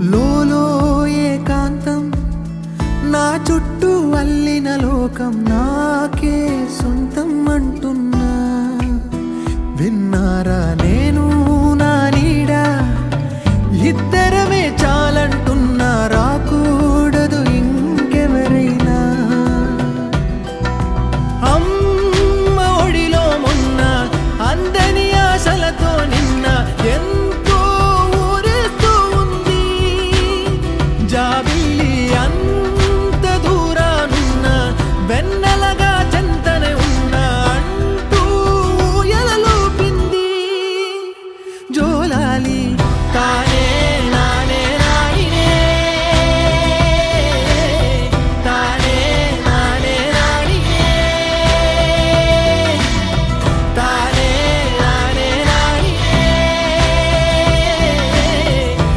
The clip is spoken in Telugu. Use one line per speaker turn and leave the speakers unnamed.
లోలో ఏకాంతం నా చుట్టూ అల్లిన లోకం నాకే సొంతం అంటున్నా. విన్నారా నేను నా నీడ ఇద్దరమే చా